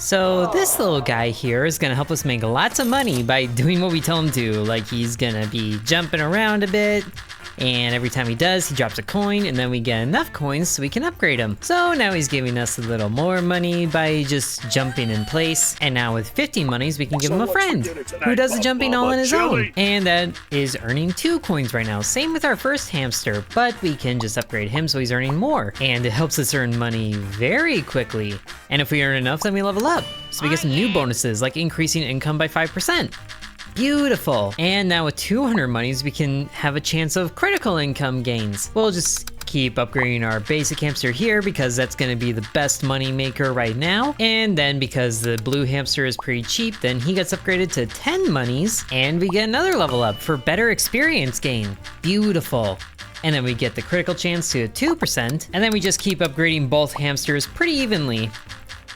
So this little guy here is gonna help us make lots of money by doing what we tell him to. Like he's gonna be jumping around a bit, and every time he does, he drops a coin, and then we get enough coins so we can upgrade him. So now he's giving us a little more money by just jumping in place. And now with 50 monies, we can give him a friend who does the jumping all on his own. And that is earning 2 coins right now. Same with our first hamster, but we can just upgrade him so he's earning more. And it helps us earn money very quickly. And if we earn enough, then we level up. So we get some new bonuses, like increasing income by 5%. Beautiful. And now with 200 monies, we can have a chance of critical income gains. We'll just keep upgrading our basic hamster here because that's gonna be the best money maker right now. And then because the blue hamster is pretty cheap, then he gets upgraded to 10 monies and we get another level up for better experience gain. Beautiful. And then we get the critical chance to 2%, and then we just keep upgrading both hamsters pretty evenly.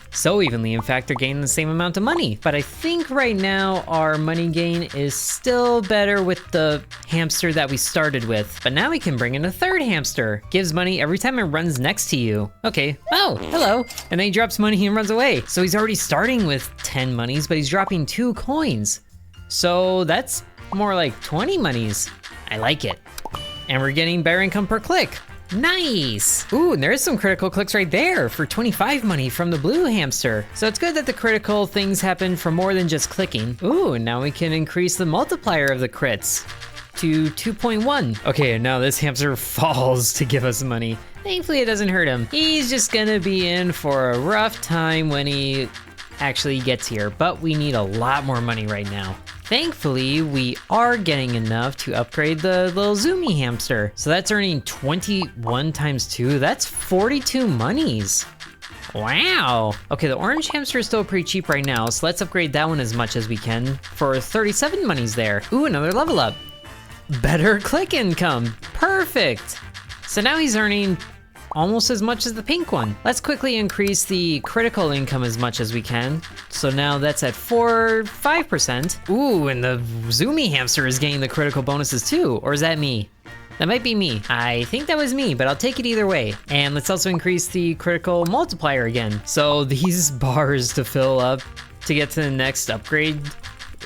So evenly, in fact, they're gaining the same amount of money. But I think right now our money gain is still better with the hamster that we started with. But now we can bring in a third hamster. Gives money every time it runs next to you. Okay, oh, hello. And then he drops money and runs away. So he's already starting with 10 monies, but he's dropping 2 coins. So that's more like 20 monies. I like it. And we're getting better income per click. Nice! Ooh, and there's some critical clicks right there for 25 money from the blue hamster. So it's good that the critical things happen for more than just clicking. Ooh, and now we can increase the multiplier of the crits to 2.1. Okay, and now this hamster falls to give us money. Thankfully it doesn't hurt him. He's just gonna be in for a rough time when he actually gets here, but we need a lot more money right now. Thankfully, we are getting enough to upgrade the little zoomy hamster. So that's earning 21 times 2, that's 42 monies. Wow. Okay, the orange hamster is still pretty cheap right now, so let's upgrade that one as much as we can for 37 monies there. Ooh, another level up. Better click income, perfect. So now he's earning almost as much as the pink one. Let's quickly increase the critical income as much as we can. So now that's at 5%. Ooh, and the zoomy hamster is getting the critical bonuses too, or is that me? That might be me. I think that was me, but I'll take it either way. And let's also increase the critical multiplier again. So these bars to fill up to get to the next upgrade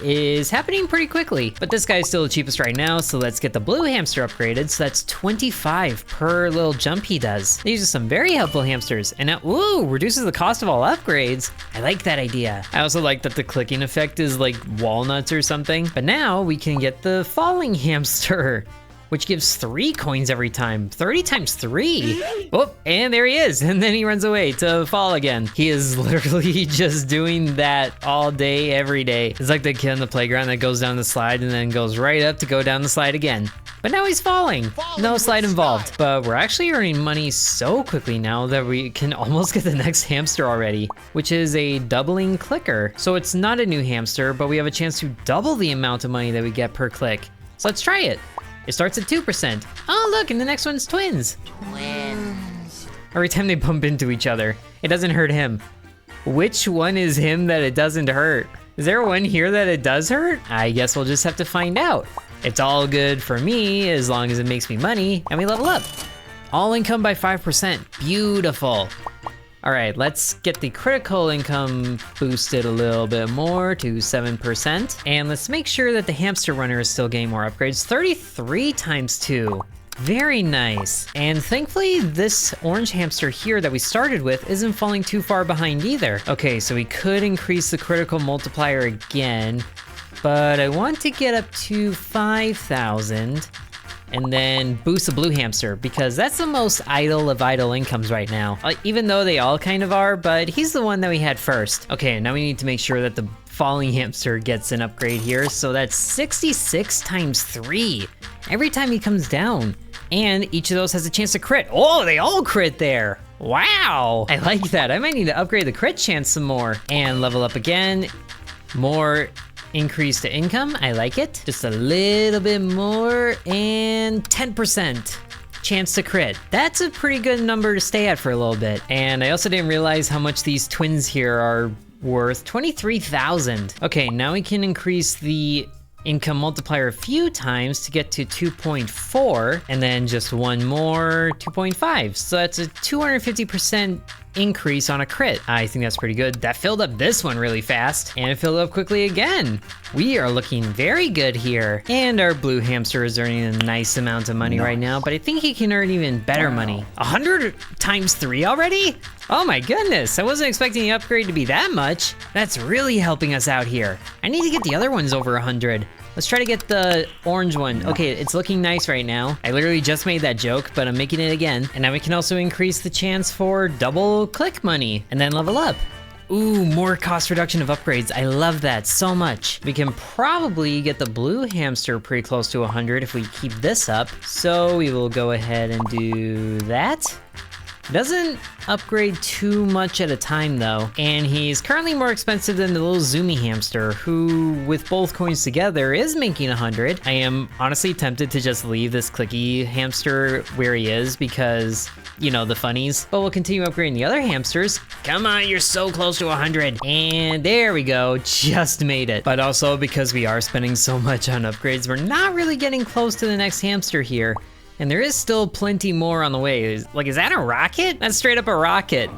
is happening pretty quickly. But this guy's still the cheapest right now, so let's get the blue hamster upgraded. So that's 25 per little jump he does. These are some very helpful hamsters. And now, ooh, reduces the cost of all upgrades. I like that idea. I also like that the clicking effect is like walnuts or something. But now we can get the falling hamster, which gives 3 coins every time. 30 times 3. Oh, and there he is. And then he runs away to fall again. He is literally just doing that all day, every day. It's like the kid on the playground that goes down the slide and then goes right up to go down the slide again. But now he's falling. No slide involved. But we're actually earning money so quickly now that we can almost get the next hamster already, which is a doubling clicker. So it's not a new hamster, but we have a chance to double the amount of money that we get per click. So let's try it. It starts at 2%. Oh, look, and the next one's twins. Twins. Every time they bump into each other, it doesn't hurt him. Which one is him that it doesn't hurt? Is there one here that it does hurt? I guess we'll just have to find out. It's all good for me as long as it makes me money and we level up. All income by 5%. Beautiful. All right, let's get the critical income boosted a little bit more to 7%. And let's make sure that the hamster runner is still getting more upgrades. 33 times 2. Very nice. And thankfully, this orange hamster here that we started with isn't falling too far behind either. Okay, so we could increase the critical multiplier again, but I want to get up to 5,000. And then boost the blue hamster because that's the most idle of idle incomes right now. Even though they all kind of are, but he's the one that we had first. Okay, now we need to make sure that the falling hamster gets an upgrade here. So that's 66 times 3 every time he comes down. And each of those has a chance to crit. Oh, they all crit there. Wow, I like that. I might need to upgrade the crit chance some more and level up again. More increase to income, I like it. Just a little bit more and 10% chance to crit. That's a pretty good number to stay at for a little bit. And I also didn't realize how much these twins here are worth. 23,000. Okay, now we can increase the income multiplier a few times to get to 2.4 and then just one more 2.5. So that's a 250% increase on a crit. I think that's pretty good. That filled up this one really fast, and it filled up quickly again. We are looking very good here. And our blue hamster is earning a nice amount of money right now, but I think he can earn even better money. 100 times 3 already? Oh my goodness, I wasn't expecting the upgrade to be that much. That's really helping us out here. I need to get the other ones over 100. Let's try to get the orange one. Okay, it's looking nice right now. I literally just made that joke, but I'm making it again. And now we can also increase the chance for double click money and then level up. Ooh, more cost reduction of upgrades. I love that so much. We can probably get the blue hamster pretty close to 100 if we keep this up. So we will go ahead and do that. Doesn't upgrade too much at a time though, and he's currently more expensive than the little zoomy hamster, who with both coins together is making 100. I am honestly tempted to just leave this clicky hamster where he is because, you know, the funnies, but we'll continue upgrading the other hamsters. Come on, you're so close to 100. And there we go, just made it. But also because we are spending so much on upgrades, we're not really getting close to the next hamster here. And there is still plenty more on the way. Is that a rocket? That's straight up a rocket.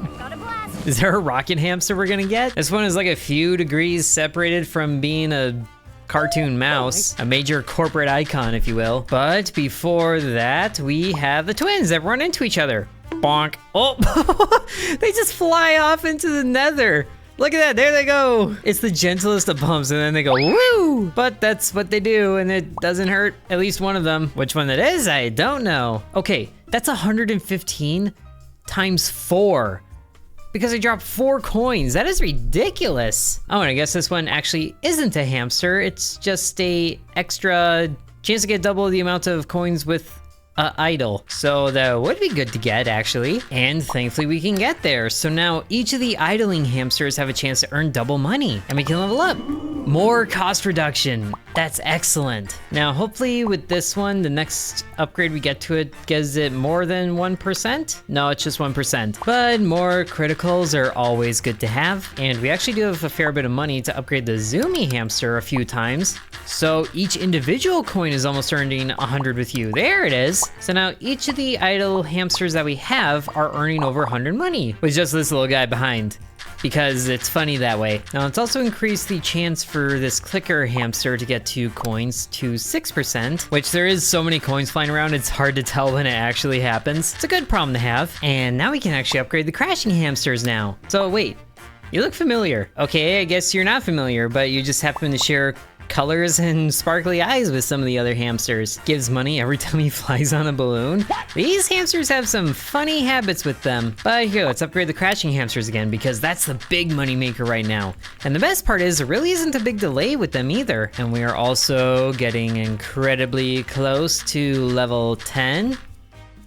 Is there a rocket hamster we're gonna get? This one is like a few degrees separated from being a cartoon mouse, a major corporate icon, if you will. But before that, we have the twins that run into each other. Bonk. Oh, they just fly off into the nether. Look at that, there they go. It's the gentlest of bumps and then they go woo! But that's what they do and it doesn't hurt at least one of them. Which one that is, I don't know. Okay, that's 115 times 4. Because I dropped 4 coins, that is ridiculous. Oh, and I guess this one actually isn't a hamster. It's just a extra chance to get double the amount of coins with idle. So that would be good to get actually. And thankfully we can get there. So now each of the idling hamsters have a chance to earn double money and we can level up. More cost reduction. That's excellent. Now hopefully with this one, the next upgrade we get to it gives it more than 1%. No, it's just 1%. But more criticals are always good to have. And we actually do have a fair bit of money to upgrade the zoomy hamster a few times. So each individual coin is almost earning 100 with you. There it is. So now each of the idle hamsters that we have are earning over 100 money with just this little guy behind, because it's funny that way. Now it's also increased the chance for this clicker hamster to get 2 coins to 6%, which there is so many coins flying around, it's hard to tell when it actually happens. It's a good problem to have. And now we can actually upgrade the crashing hamsters now. So wait, you look familiar. Okay, I guess you're not familiar, but you just happen to share colors and sparkly eyes with some of the other hamsters. Gives money every time he flies on a balloon. These hamsters have some funny habits with them. But here, let's upgrade the crashing hamsters again because that's the big money maker right now. And the best part is there really isn't a big delay with them either. And we are also getting incredibly close to level 10.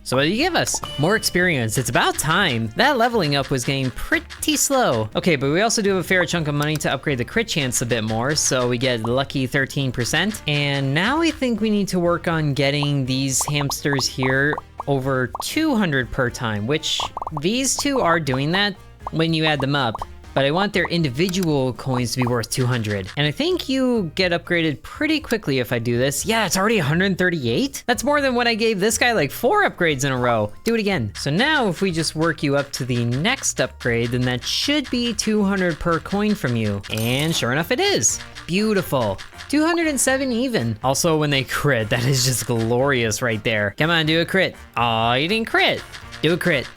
So what do you give us? More experience, it's about time. That leveling up was getting pretty slow. Okay, but we also do have a fair chunk of money to upgrade the crit chance a bit more, so we get lucky 13%. And now I think we need to work on getting these hamsters here over 200 per time, which these two are doing that when you add them up. But I want their individual coins to be worth 200. And I think you get upgraded pretty quickly if I do this. Yeah, it's already 138? That's more than what I gave this guy like 4 upgrades in a row. Do it again. So now if we just work you up to the next upgrade, then that should be 200 per coin from you. And sure enough it is. Beautiful. 207 even. Also when they crit, that is just glorious right there. Come on, do a crit. Aw, you didn't crit. Do a crit.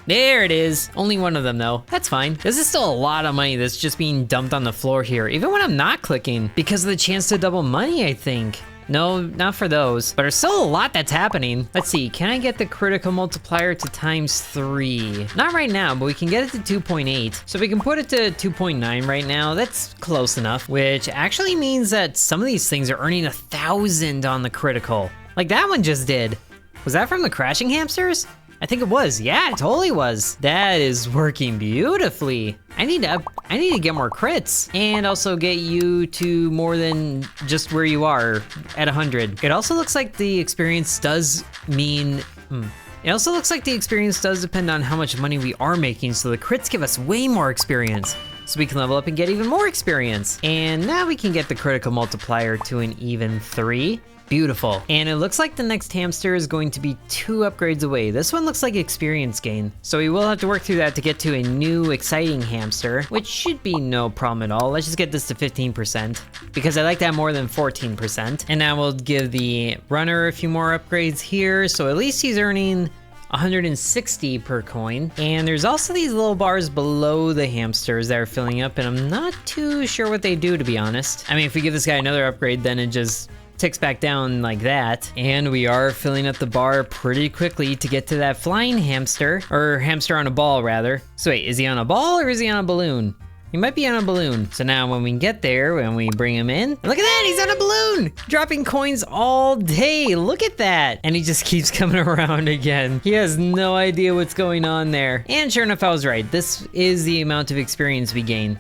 There it is. Only one of them though. That's fine. This is still a lot of money that's just being dumped on the floor here, even when I'm not clicking, because of the chance to double money, I think. No, not for those, but there's still a lot that's happening. Let's see, can I get the critical multiplier to ×3? Not right now, but we can get it to 2.8. So we can put it to 2.9 right now. That's close enough, which actually means that some of these things are earning 1,000 on the critical. Like that one just did. Was that from the crashing hamsters? I think it was. Yeah, it totally was. That is working beautifully. I need to get more crits and also get you to more than just where you are at 100. It also looks like the experience does mean It also looks like the experience does depend on how much money we are making, so the crits give us way more experience. so we can level up and get even more experience. And now we can get the critical multiplier to an even 3. Beautiful. And it looks like the next hamster is going to be 2 upgrades away. This one looks like experience gain. So we will have to work through that to get to a new exciting hamster, which should be no problem at all. Let's just get this to 15% because I like that more than 14%. And now we'll give the runner a few more upgrades here. So at least he's earning 160 per coin. And there's also these little bars below the hamsters that are filling up, and I'm not too sure what they do, to be honest. I mean, if we give this guy another upgrade, then it just ticks back down like that. And we are filling up the bar pretty quickly to get to that flying hamster, or hamster on a ball rather. So wait, is he on a ball or is he on a balloon? He might be on a balloon. So now when we get there, when we bring him in, look at that, he's on a balloon, dropping coins all day. Look at that. And he just keeps coming around again. He has no idea what's going on there. And sure enough, I was right. This is the amount of experience we gain,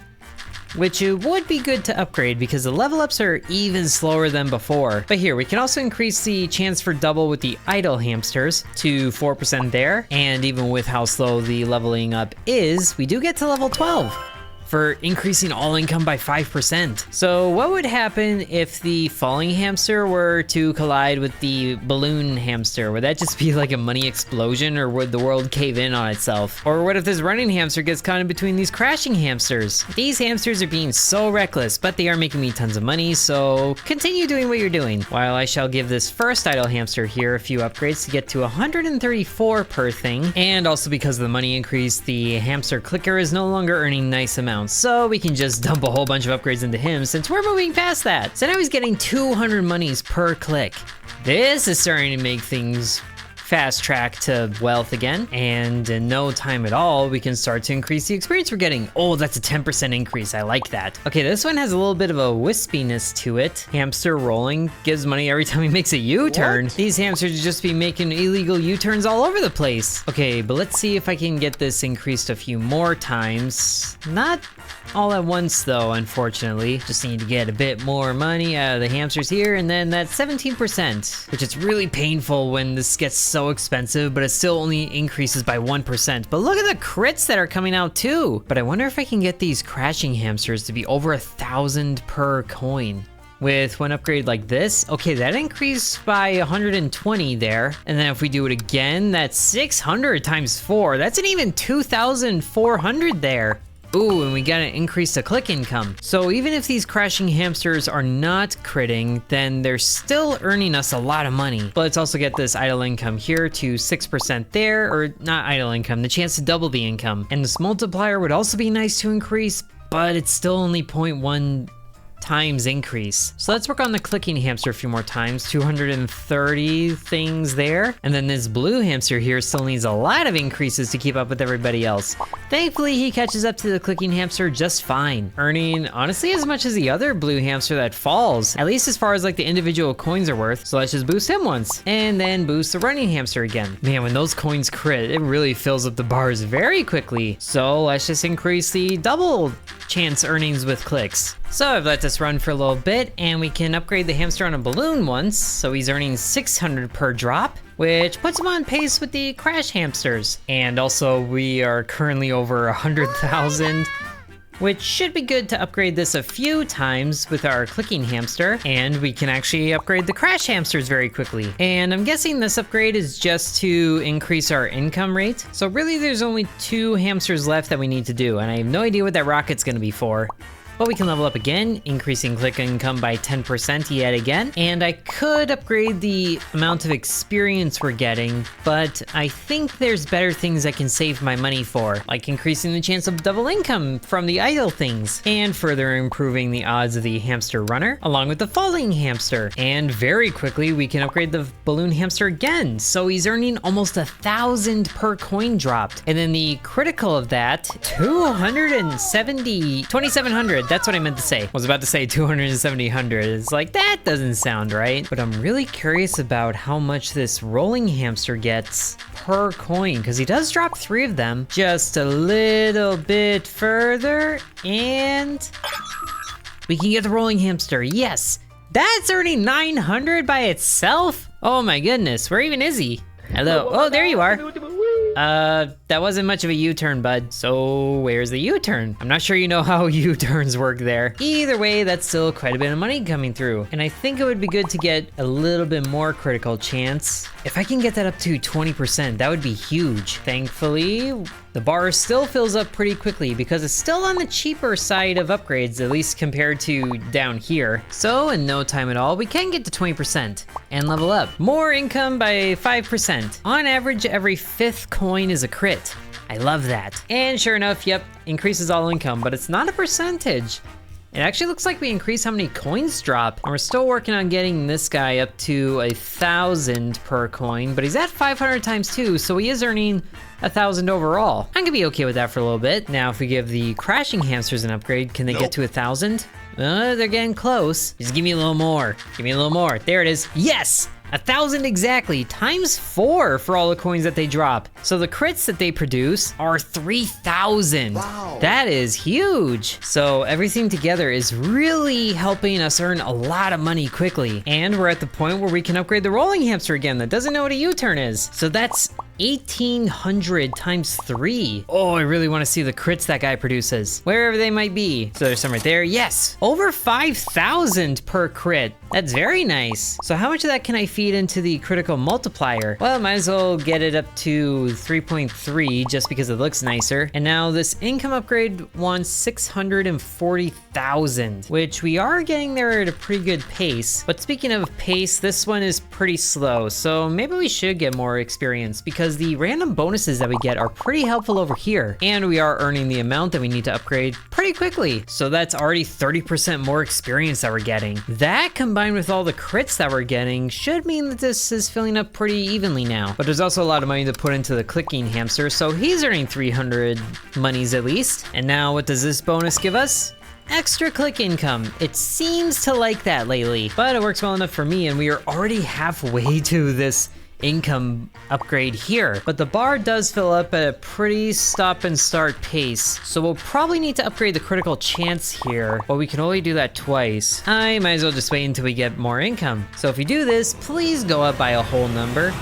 which it would be good to upgrade because the level ups are even slower than before. But here, we can also increase the chance for double with the idle hamsters to 4% there. And even with how slow the leveling up is, we do get to level 12 for increasing all income by 5%. So what would happen if the falling hamster were to collide with the balloon hamster? Would that just be like a money explosion, or would the world cave in on itself? Or what if this running hamster gets caught in between these crashing hamsters? These hamsters are being so reckless, but they are making me tons of money, so continue doing what you're doing. While I shall give this first idle hamster here a few upgrades to get to 134 per thing. And also because of the money increase, the hamster clicker is no longer earning nice amounts. So we can just dump a whole bunch of upgrades into him since we're moving past that. So now he's getting 200 monies per click. This is starting to make things fast track to wealth again, and in no time at all we can start to increase the experience we're getting. Oh, that's a 10% increase. I like that. Okay, this one has a little bit of a wispiness to it. Hamster rolling gives money every time he makes a U-turn. These hamsters would just be making illegal U-turns all over the place. Okay, but let's see if I can get this increased a few more times. Not all at once though, unfortunately. Just need to get a bit more money out of the hamsters here, and then that's 17%, which is really painful when this gets so expensive, but it still only increases by 1%. But look at the crits that are coming out too. But I wonder if I can get these crashing hamsters to be over 1,000 per coin with one upgrade like this. Okay, that increased by 120 there. And then if we do it again, that's 600 times 4. That's an even 2,400 there. Ooh, and we gotta increase the click income. So even if these crashing hamsters are not critting, then they're still earning us a lot of money. But let's also get this idle income here to 6% there, or not idle income, the chance to double the income. And this multiplier would also be nice to increase, but it's still only 0.1 times increase. So let's work on the clicking hamster a few more times. 230 things there. And then this blue hamster here still needs a lot of increases to keep up with everybody else. Thankfully, he catches up to the clicking hamster just fine, earning honestly as much as the other blue hamster that falls, at least as far as like the individual coins are worth. So let's just boost him once and then boost the running hamster again. Man, when those coins crit, it really fills up the bars very quickly. So let's just increase the double chance earnings with clicks. So I've let this run for a little bit, and we can upgrade the hamster on a balloon once, so he's earning 600 per drop, which puts him on pace with the crash hamsters. And also we are currently over 100,000, which should be good to upgrade this a few times with our clicking hamster, and we can actually upgrade the crash hamsters very quickly. And I'm guessing this upgrade is just to increase our income rate. So really there's only 2 hamsters left that we need to do, and I have no idea what that rocket's gonna be for. But we can level up again, increasing click income by 10% yet again. And I could upgrade the amount of experience we're getting, but I think there's better things I can save my money for, like increasing the chance of double income from the idle things, and further improving the odds of the hamster runner, along with the falling hamster. And very quickly, we can upgrade the balloon hamster again, so he's earning almost 1,000 per coin dropped. And then the critical of that, 2,700. That's what I meant to say. I was about to say 270. It's like, that doesn't sound right. But I'm really curious about how much this rolling hamster gets per coin, because he does drop 3 of them. Just a little bit further, and we can get the rolling hamster. Yes, that's earning 900 by itself. Oh my goodness, where even is he? Hello. Oh, there you are. that wasn't much of a U-turn, bud. So where's the U-turn? I'm not sure you know how U-turns work there. Either way, that's still quite a bit of money coming through. And I think it would be good to get a little bit more critical chance. If I can get that up to 20%, that would be huge. Thankfully, the bar still fills up pretty quickly because it's still on the cheaper side of upgrades, at least compared to down here. So in no time at all, we can get to 20% and level up. More income by 5%. On average, every 5th coin is a crit. I love that. And sure enough, yep, increases all income, but it's not a percentage. It actually looks like we increase how many coins drop, and we're still working on getting this guy up to 1,000 per coin, but he's at 500 times 2, so he is earning 1,000 overall. I'm gonna be okay with that for a little bit. Now, if we give the crashing hamsters an upgrade, can they get to 1,000? They're getting close. Just give me a little more. Give me a little more. There it is. Yes! 1,000 exactly, times 4 for all the coins that they drop. So the crits that they produce are 3,000. Wow. That is huge. So everything together is really helping us earn a lot of money quickly. And we're at the point where we can upgrade the rolling hamster again that doesn't know what a U-turn is. So that's 1,800 times 3. Oh, I really want to see the crits that guy produces, wherever they might be. So there's some right there. Yes, over 5,000 per crit. That's very nice. So how much of that can I feed into the critical multiplier? Well, might as well get it up to 3.3 just because it looks nicer. And now this income upgrade wants 640,000, which we are getting there at a pretty good pace. But speaking of pace, this one is pretty slow. So maybe we should get more experience because the random bonuses that we get are pretty helpful over here. And we are earning the amount that we need to upgrade pretty quickly. So that's already 30% more experience that we're getting. That combined with all the crits that we're getting should mean that this is filling up pretty evenly now. But there's also a lot of money to put into the clicking hamster, so he's earning 300 monies at least. And now what does this bonus give us? Extra click income. It seems to like that lately, but it works well enough for me, and we are already halfway to this income upgrade here. But the bar does fill up at a pretty stop and start pace, so we'll probably need to upgrade the critical chance here, but we can only do that twice. I might as well just wait until we get more income. So if we do this, please go up by a whole number,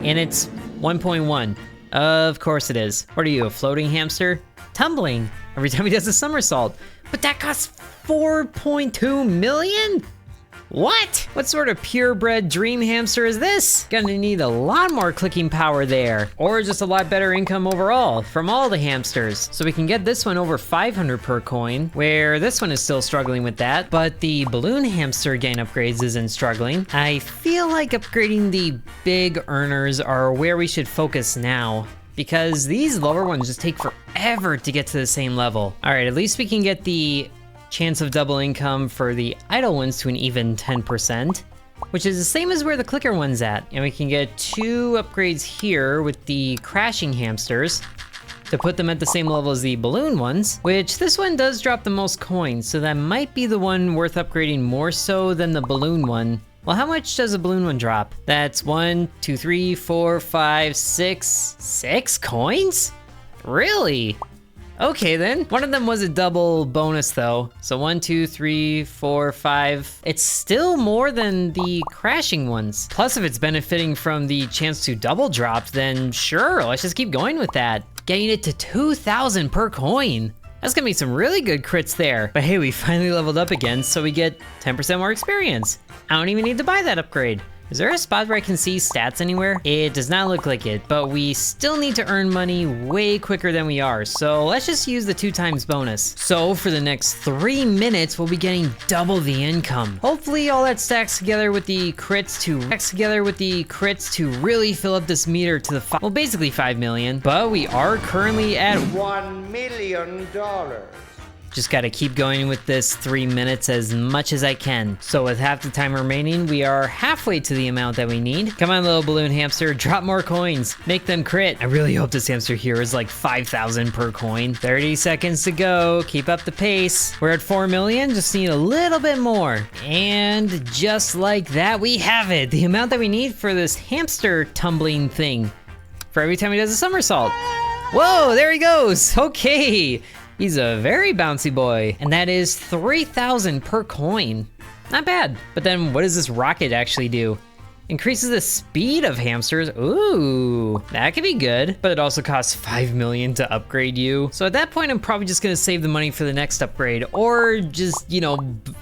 and it's 1.1. Of course it is. What are you, a floating hamster? Tumbling every time he does a somersault. But that costs 4.2 million? What? What sort of purebred dream hamster is this? Gonna need a lot more clicking power there, or just a lot better income overall from all the hamsters. So we can get this one over 500 per coin, where this one is still struggling with that, but the balloon hamster gain upgrades isn't struggling. I feel like upgrading the big earners are where we should focus now, because these lower ones just take forever to get to the same level. All right, at least we can get the chance of double income for the idle ones to an even 10%, which is the same as where the clicker one's at. And we can get 2 upgrades here with the crashing hamsters to put them at the same level as the balloon ones, which this one does drop the most coins, so that might be the one worth upgrading more so than the balloon one. Well, how much does a balloon one drop? That's 1, 2, 3, 4, 5, 6, 6 coins? Really? Okay then. One of them was a double bonus though. So 1, 2, 3, 4, 5. It's still more than the crashing ones. Plus, if it's benefiting from the chance to double drop, then sure, let's just keep going with that. Getting it to 2,000 per coin. That's gonna be some really good crits there. But hey, we finally leveled up again, so we get 10% more experience. I don't even need to buy that upgrade. Is there a spot where I can see stats anywhere? It does not look like it, but we still need to earn money way quicker than we are, so let's just use the 2 times bonus. So for the next 3 minutes, we'll be getting double the income. Hopefully all that stacks together with the crits to really fill up this meter to the basically 5 million, but we are currently at $1 million. Just gotta keep going with this 3 minutes as much as I can. So with half the time remaining, we are halfway to the amount that we need. Come on, little balloon hamster, drop more coins, make them crit. I really hope this hamster here is like 5,000 per coin. 30 seconds to go, keep up the pace. We're at 4 million, just need a little bit more. And just like that, we have it. The amount that we need for this hamster tumbling thing. For every time he does a somersault. Whoa, there he goes, okay. He's a very bouncy boy, and that is 3,000 per coin. Not bad. But then what does this rocket actually do? Increases the speed of hamsters. Ooh, that could be good. But it also costs 5 million to upgrade you. So at that point, I'm probably just gonna save the money for the next upgrade, or just, you know,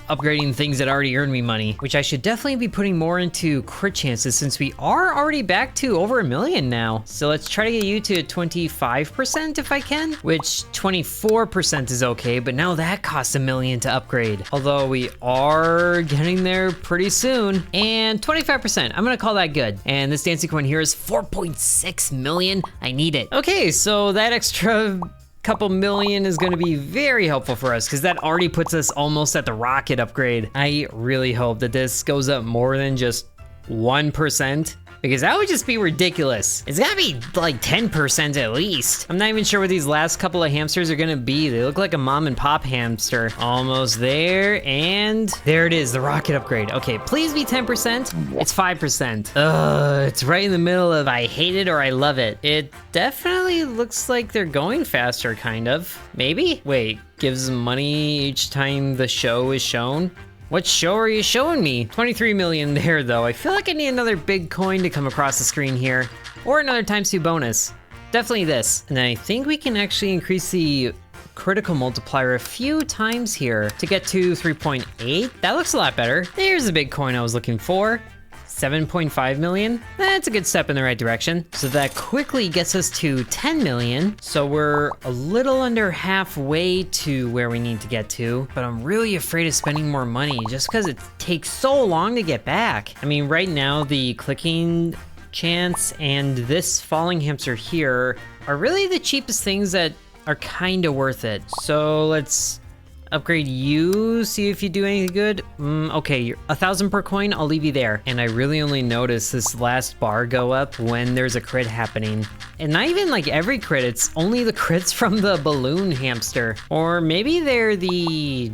upgrading things that already earned me money, which I should definitely be putting more into crit chances since we are already back to over 1 million now. So let's try to get you to 25% if I can, which 24% is okay, but now that costs 1 million to upgrade. Although we are getting there pretty soon. And 25%. I'm gonna call that good. And this dancing coin here is 4.6 million. I need it. Okay, so that extra couple million is gonna be very helpful for us because that already puts us almost at the rocket upgrade. I really hope that this goes up more than just 1%. Because that would just be ridiculous. It's gotta be like 10% at least. I'm not even sure what these last couple of hamsters are gonna be. They look like a mom and pop hamster. Almost there, and there it is, the rocket upgrade. Okay, please be 10%. It's 5%. It's right in the middle of I hate it or I love it. It definitely looks like they're going faster, kind of. Maybe? Wait, gives money each time the show is shown? What show are you showing me? 23 million there though. I feel like I need another big coin to come across the screen here. Or another ×2 bonus. Definitely this. And then I think we can actually increase the critical multiplier a few times here to get to 3.8. That looks a lot better. There's the big coin I was looking for. 7.5 million. That's a good step in the right direction. So that quickly gets us to 10 million. So we're a little under halfway to where we need to get to, but I'm really afraid of spending more money just because it takes so long to get back. I mean, right now the clicking chance and this falling hamster here are really the cheapest things that are kind of worth it. So let's upgrade you, see if you do anything good. Okay, you're 1,000 per coin, I'll leave you there. And I really only notice this last bar go up when there's a crit happening. And not even like every crit, it's only the crits from the balloon hamster. Or maybe they're the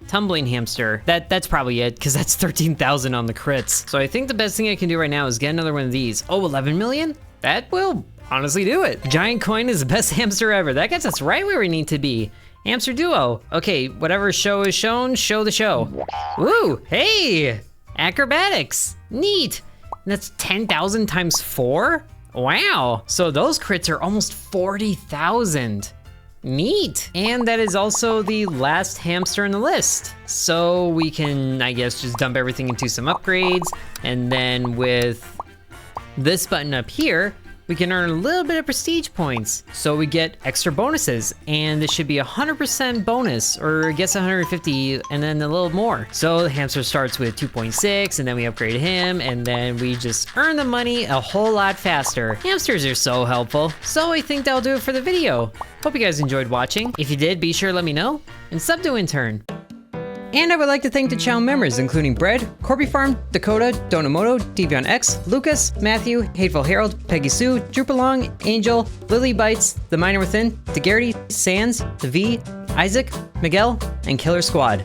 tumbling hamster. That's probably it, because that's 13,000 on the crits. So I think the best thing I can do right now is get another one of these. Oh, 11 million? That will honestly do it. Giant coin is the best hamster ever. That gets us right where we need to be. Hamster duo. Okay, whatever show is shown, show the show. Woo, hey, acrobatics, neat. That's 10,000 times 4? Wow, so those crits are almost 40,000. Neat. And that is also the last hamster in the list. So we can, I guess, just dump everything into some upgrades. And then with this button up here, we can earn a little bit of prestige points. So we get extra bonuses, and this should be 100% bonus, or I guess 150 and then a little more. So the hamster starts with 2.6 and then we upgrade him, and then we just earn the money a whole lot faster. Hamsters are so helpful. So I think that'll do it for the video. Hope you guys enjoyed watching. If you did, be sure to let me know, and sub to Intern. And I would like to thank the channel members, including Bread, Corby Farm, Dakota, Donamoto, Devion X, Lucas, Matthew, Hateful Harold, Peggy Sue, Droopalong, Angel, Lily Bites, The Miner Within, DeGarity, Sands, The V, Isaac, Miguel, and Killer Squad.